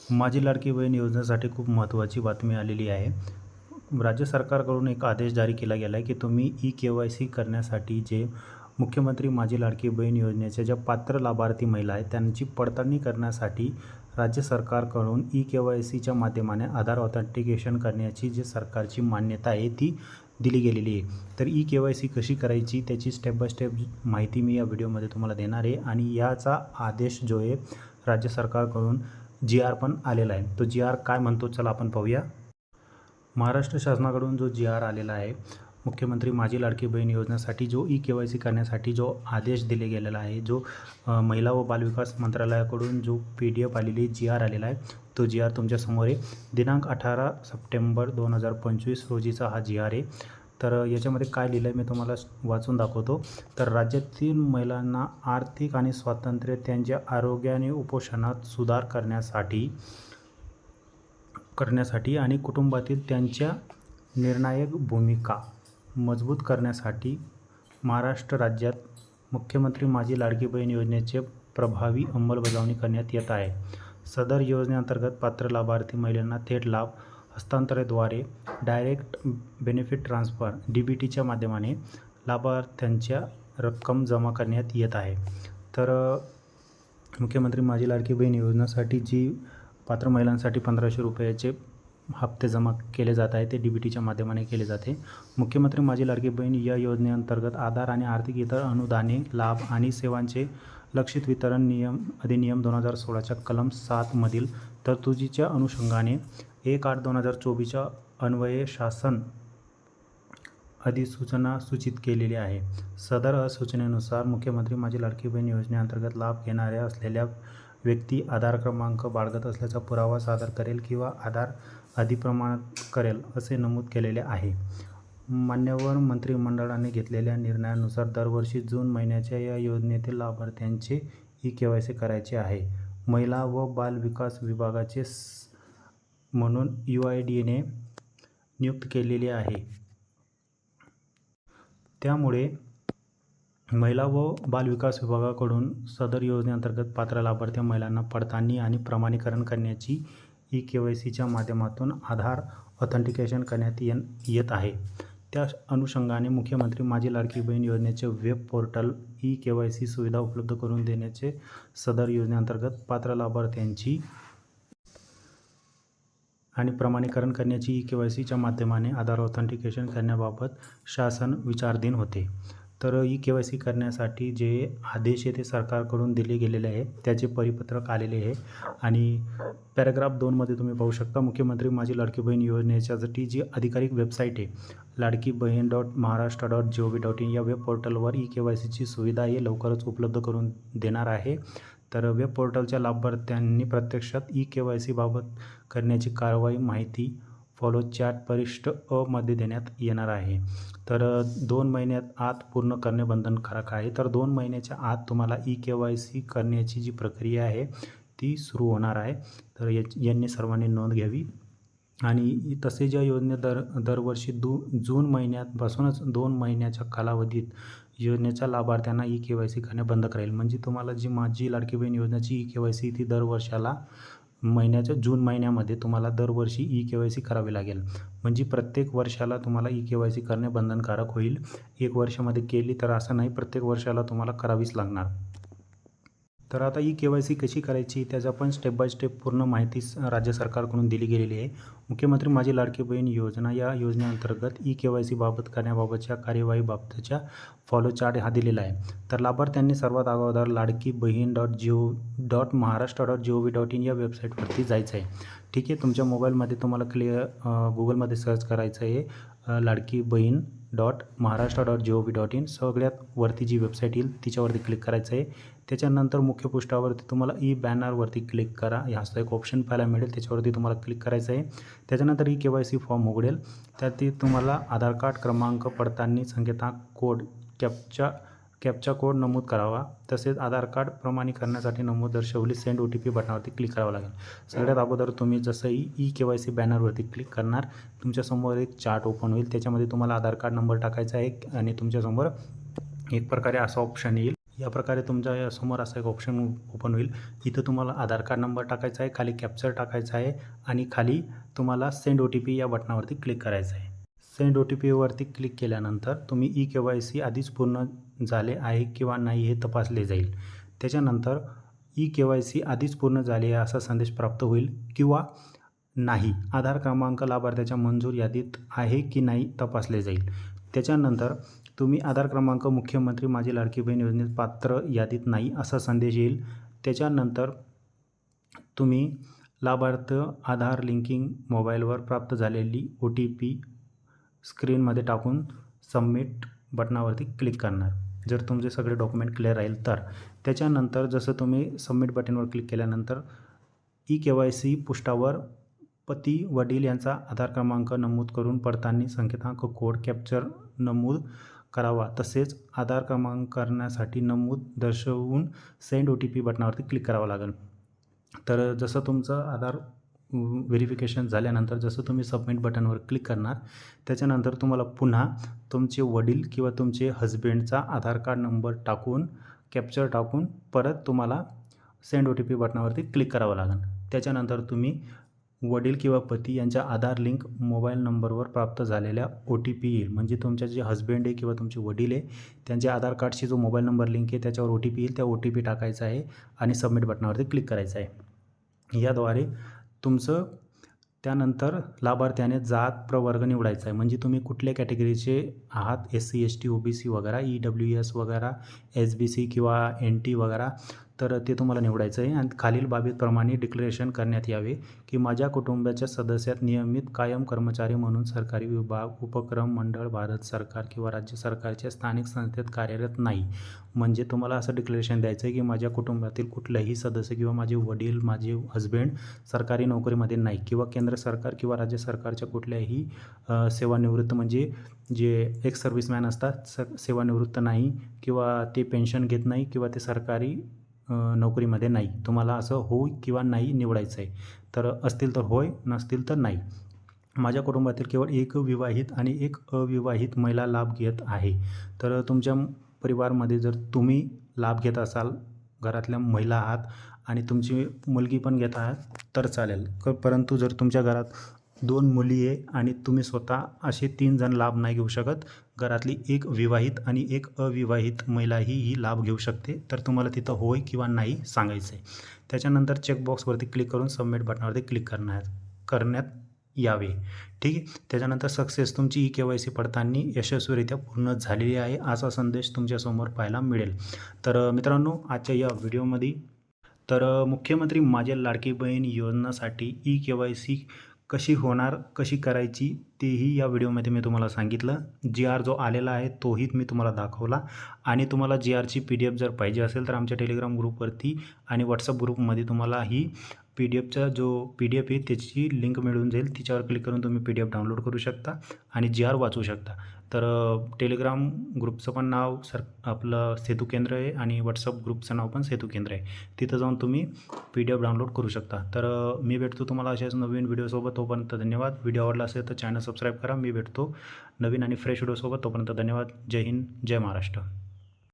माझी लाडकी बहीण योजनेसाठी खूप महत्त्वाची बातमी आलेली आहे. राज्य सरकारकडून एक आदेश जारी केला गेला आहे की तुम्ही ई-के-वाय-सी करण्यासाठी जे मुख्यमंत्री माझी लाडकी बहीण योजनेच्या ज्या पात्र लाभार्थी महिला आहेत त्यांची पडताळणी करण्यासाठी राज्य सरकारकडून ई-के-वाय-सीच्या माध्यमाने आधार ऑथेंटिकेशन करण्याची जी सरकारची मान्यता आहे ती दिली गेलेली आहे. तर ई-के-वाय-सी कशी करायची त्याची स्टेप बाय स्टेप माहिती मी या व्हिडिओमध्ये तुम्हाला देणार आहे आणि याचा आदेश जो आहे राज्य सरकारकडून जी-आर पण आलेला आहे. तो जी-आर काय म्हणतो चला आपण पाहूया. महाराष्ट्र शासनाकडून जो जी-आर आलेला आहे मुख्यमंत्री माझी लाडकी बहीण योजनेसाठी जो ई-के-वाय-सी करण्यासाठी जो आदेश दिले गेलेला आहे, जो महिला व बालविकास मंत्रालयाकडून जो PDF आलेली जी-आर आलेला आहे, तो जी-आर तुमच्यासमोर आहे. दिनांक 18 सप्टेंबर 2025 रोजीचा हा जी-आर आहे. तर याच्यामध्ये काय लिहिलं आहे मी तुम्हाला वाचून दाखवतो. तर राज्यातील महिलांना आर्थिक आणि स्वातंत्र्य त्यांच्या आरोग्य आणि उपोषणात सुधार करण्यासाठी आणि कुटुंबातील त्यांच्या निर्णायक भूमिका मजबूत करण्यासाठी महाराष्ट्र राज्यात मुख्यमंत्री माझी लाडकी बहीण योजनेचे प्रभावी अंमलबजावणी करण्यात येत आहे. सदर योजनेअंतर्गत पात्र लाभार्थी महिलांना थेट लाभ हस्तांतरणाद्वारे डायरेक्ट बेनिफिट ट्रान्सफर DBTच्या माध्यमाने लाभार्थ्यांच्या रक्कम जमा करण्यात येत आहे. तर मुख्यमंत्री माझी लाडकी बहीण योजनेसाठी जी पात्र महिलांसाठी 1500 रुपयाचे हप्ते जमा केले जात आहे ते DBTच्या माध्यमाने केले जाते. मुख्यमंत्री माझी लाडकी बहीण या योजनेअंतर्गत आधार आणि आर्थिक इतर अनुदाने, लाभ आणि सेवांचे लक्षित वितरण अधिनियम 2016च्या कलम 7 मधील तरतुदीच्या अनुषंगाने 1/8/2024च्या अन्वये शासन अधिसूचना सूचित केलेली आहे. सदर सूचनेनुसार मुख्यमंत्री माझी लाडकी बहीण योजनेअंतर्गत लाभ घेणाऱ्या असलेल्या व्यक्ती आधार क्रमांक बाळगत असल्याचा पुरावा सादर करेल किंवा आधार अधिप्रमाणित करेल असे नमूद केलेले आहे. मान्यवर मंत्रिमंडळाने घेतलेल्या निर्णयानुसार दरवर्षी जून महिन्याच्या या योजनेतील लाभार्थ्यांचे ई-के-वाय-सी करायचे आहे. महिला व बाल विकास विभागाचे म्हणून UIDने नियुक्त केलेले आहे. त्यामुळे महिला व बालविकास विभागाकडून सदर योजनेअंतर्गत पात्र लाभार्थी महिलांना पडताळणी आणि प्रमाणीकरण करण्याची ई-के-वाय-सीच्या माध्यमातून आधार ऑथेंटिकेशन करण्यात येत आहे. त्या अनुषंगाने मुख्यमंत्री माझी लाडकी बहीण योजनेचे वेब पोर्टल ई-के-वाय-सी सुविधा उपलब्ध करून देण्याचे सदर योजनेअंतर्गत पात्र लाभार्थ्यांची आणि प्रमाणीकरण करण्याची ई-के-वाय-सीच्या माध्यमाने आधार ऑथेंटिकेशन करण्याबाबत शासन विचाराधीन होते. तर ई-के-वाय-सी करण्यासाठी जे आदेश आहे ते सरकारकडून दिले गेलेले आहे त्याचे परिपत्रक आलेले आहे आणि पॅराग्राफ 2मध्ये तुम्ही पाहू शकता. मुख्यमंत्री माझी लाडकी बहीण योजनेच्यासाठी जी अधिकारिक वेबसाईट आहे ladkibahin.maharashtra.gov.in या वेब पोर्टलवर ई-के-वाय-सीची सुविधा हे लवकरच उपलब्ध करून देणार आहे. तर वेब पोर्टलच्या लाभार्थ्यांनी प्रत्यक्षात ई-के-वाय-सी बाबत करण्याची कारवाई माहिती फॉलो चॅट परिशिष्ट अ मध्ये देण्यात येणार आहे. तर 2 महिन्यात आत पूर्ण करणे बंधनकारक आहे. तर 2 महिन्याच्या आत तुम्हाला ई-के-वाय-सी करण्याची जी प्रक्रिया आहे ती सुरू होणार आहे. तर यांनी सर्वांनी नोंद घ्यावी. आणि तसे ज्या योजने दरवर्षी जून महिन्यापासूनच 2 महिन्याच्या कालावधीत योजनेच्या लाभार्थ्यांना ई-के-वाय-सी करणे बंद करेल. म्हणजे तुम्हाला जी माझी लाडकी बहीण योजनेची ई-के-वाय-सी ती दरवर्षाला जून महिन्यामध्ये तुम्हाला दरवर्षी ई-के-वाय-सी करावी लागेल. म्हणजे प्रत्येक वर्षाला तुम्हाला ई-के-वाय-सी करणे बंधनकारक होईल. 1 वर्षामध्ये केली तर असं नाही, प्रत्येक वर्षाला तुम्हाला करावीच लागणार. तर आता ई-के-वाय-सी कशी करायची त्याचा पण स्टेप बाय स्टेप पूर्ण माहिती राज्य सरकारकडून दिली गेलेली आहे. मुख्यमंत्री माझी लाडकी बहीण योजना या योजनेअंतर्गत ई-के-वाय-सी बाबत करण्याबाबतच्या कार्यवाहीबाबतच्या फॉलो चार्ट हा दिलेला आहे. तर लाभार्थ्यांनी सर्वात अगोदर ladkibahin.maharashtra.gov.in या वेबसाईटवरती जायचं आहे. ठीक आहे, तुमच्या मोबाईलमध्ये तुम्हाला गुगलमध्ये सर्च करायचं आहे ladkibahin.maharashtra.gov.in. सगळ्यात वरती जी वेबसाईट येईल तिच्यावरती क्लिक करायचं आहे. त्याच्यानंतर मुख्य पृष्ठावरती तुम्हाला ई-बॅनरवरती क्लिक करा. ह्याचा एक ऑप्शन पाहायला मिळेल, त्याच्यावरती तुम्हाला क्लिक करायचं आहे. त्याच्यानंतर ई-के-वाय-सी फॉर्म उघडेल. त्यात तुम्हाला आधार कार्ड क्रमांक, पडताळणी संकेतांक, कोड, कॅप्चा कोड नमूद करावा. तसेच आधार कार्ड प्रमाणीकरणासाठी नमूद दर्शवली सेंड OTP बटनावरती क्लिक करावं लागेल. सगळ्यात अगोदर तुम्ही जसं ई-के-वाय-सी बॅनरवरती क्लिक करणार तुमच्यासमोर एक चार्ट ओपन होईल. त्याच्यामध्ये तुम्हाला आधार कार्ड नंबर टाकायचा आहे आणि तुमच्यासमोर एक प्रकारे असा ऑप्शन येईल या प्रकारे तुमच्या या समोर असा एक ऑप्शन ओपन होईल. इथं तुम्हाला आधार कार्ड नंबर टाकायचा आहे, खाली कॅप्चर टाकायचा आहे आणि खाली तुम्हाला सेंड OTP या बटनावरती क्लिक करायचं आहे. सेंड OTPवरती क्लिक केल्यानंतर तुम्ही eKYC आधीच पूर्ण झाले आहे किंवा नाही हे तपासले जाईल. त्याच्यानंतर eKYC आधीच पूर्ण झाले आहे असा संदेश प्राप्त होईल किंवा नाही आधार क्रमांक लाभार्थ्याच्या मंजूर यादीत आहे की नाही तपासले जाईल. त्याच्यानंतर तुम्ही आधार क्रमांक मुख्यमंत्री माझी लाडकी बहीण योजनेत पात्र यादीत नाही असा संदेश येईल. त्याच्यानंतर तुम्ही लाभार्थ आधार लिंकिंग मोबाईलवर प्राप्त झालेली OTP स्क्रीनमध्ये टाकून सबमिट बटनावरती क्लिक करणार. जर तुमचे सगळे डॉक्युमेंट क्लिअर राहील तर. त्याच्यानंतर जसं तुम्ही सबमिट बटनवर क्लिक केल्यानंतर eKYC पृष्ठावर पती वडील यांचा आधार क्रमांक नमूद करून पडताळणी संकेतांक कोड कॅप्चर नमूद करावा. तसेच आधार क्रमांक करण्यासाठी नमूद दर्शवून सेंड OTP बटनावरती क्लिक करावं लागेल. तर जसं तुमचं आधार व्हेरिफिकेशन झाल्यानंतर जसं तुम्ही सबमिट बटनवर क्लिक करणार त्याच्यानंतर तुम्हाला पुन्हा तुमचे वडील किंवा तुमचे हजबंडचा आधार कार्ड नंबर टाकून कॅप्चर टाकून परत तुम्हाला सेंड OTP बटनावरती क्लिक करावं लागेल. त्याच्यानंतर तुम्ही वडील किंवा पती यांच्या आधार लिंक मोबाईल नंबरवर प्राप्त झालेल्या OTP येईल. म्हणजे तुमच्या जे हजबंड आहे किंवा तुमचे वडील आहे त्यांच्या आधार कार्डशी जो मोबाईल नंबर लिंक आहे त्याच्यावर OTP येईल. त्या OTP टाकायचा आहे आणि सबमिट बटनावरती क्लिक करायचं आहे. याद्वारे तुमचं त्यानंतर लाभार्थ्याने जात प्रवर्ग निवडायचा आहे. म्हणजे तुम्ही कुठल्या कॅटेगरीचे आहात, SC ST OBC वगैरे, EWS वगैरे, SBC किंवा NT वगैरे, तर ते तुम्हाला निवडायचं आहे. आणि खालील बाबीप्रमाणे डिक्लेरेशन करण्यात यावे की माझ्या कुटुंबाच्या सदस्यात नियमित कायम कर्मचारी म्हणून सरकारी विभाग, उपक्रम, मंडळ, भारत सरकार किंवा राज्य सरकारच्या स्थानिक संस्थेत कार्यरत नाही. म्हणजे तुम्हाला असं डिक्लेरेशन द्यायचं आहे की माझ्या कुटुंबातील कुठलाही सदस्य किंवा माझे वडील, माझे हजबंड सरकारी नोकरीमध्ये नाही किंवा केंद्र सरकार किंवा राज्य सरकारच्या कुठल्याही सेवानिवृत्त म्हणजे जे एक्स सर्व्हिसमॅन असतात सेवानिवृत्त नाही किंवा ते पेन्शन घेत नाही किंवा ते सरकारी नोकरीमध्ये नाही. तुम्हाला असं होय किंवा नाही निवडायचं आहे. तर असतील तर होय, नसतील तर नाही. माझ्या कुटुंबातील केवळ एक विवाहित आणि एक अविवाहित महिला लाभ घेत आहे. तर तुमच्या परिवारामध्ये जर तुम्ही लाभ घेत असाल, घरातल्या महिला आहात आणि तुमची मुलगी पण घेत आहात तर चालेल. परंतु जर तुमच्या घरात 2 मुली आहे आणि तुम्ही स्वतः असे 3 जण लाभ नाही घेऊ शकत, घरातली एक विवाहित आणि एक अविवाहित महिलाही ही लाभ घेऊ शकते. तर तुम्हाला तिथं होय किंवा नाही सांगायचं आहे. त्याच्यानंतर चेकबॉक्सवरती क्लिक करून सबमिट बटनावरती क्लिक करण्यात यावे. ठीक आहे. त्याच्यानंतर सक्सेस तुमची eKYC पडताळणी यशस्वीरित्या पूर्ण झालेली आहे असा संदेश तुमच्यासमोर पाहायला मिळेल. तर मित्रांनो आजच्या या व्हिडिओमध्ये मुख्यमंत्री माझ्या लाडकी बहीण योजनेसाठी eKYC कशी होणार, कशी करायची तेही या व्हिडिओमध्ये मी तुम्हाला सांगितलं. GR जो आलेला आहे तोही मी तुम्हाला दाखवला आणि तुम्हाला GRची PDF जर पाहिजे असेल तर आमच्या टेलिग्राम ग्रुपवरती आणि व्हॉट्सअप ग्रुपमध्ये तुम्हाला ही PDFचा जो PDF आहे त्याची लिंक मिळून जाईल. तिच्यावर क्लिक करून तुम्ही PDF डाउनलोड करू शकता आणि GR वाचू शकता. तर टेलिग्राम ग्रुपचं पण नाव आपलं सेतू केंद्र आहे आणि व्हॉट्सअप ग्रुपचं नाव पण सेतू केंद्र आहे. तिथं जाऊन तुम्ही PDF डाउनलोड करू शकता. तर मी भेटतो तुम्हाला अशाच नवीन व्हिडिओसोबत. तोपर्यंत धन्यवाद. व्हिडिओ आवडला असेल तर चॅनल सबस्क्राईब करा. मी भेटतो नवीन आणि फ्रेश व्हिडिओसोबत. तोपर्यंत धन्यवाद. जय हिंद, जय महाराष्ट्र.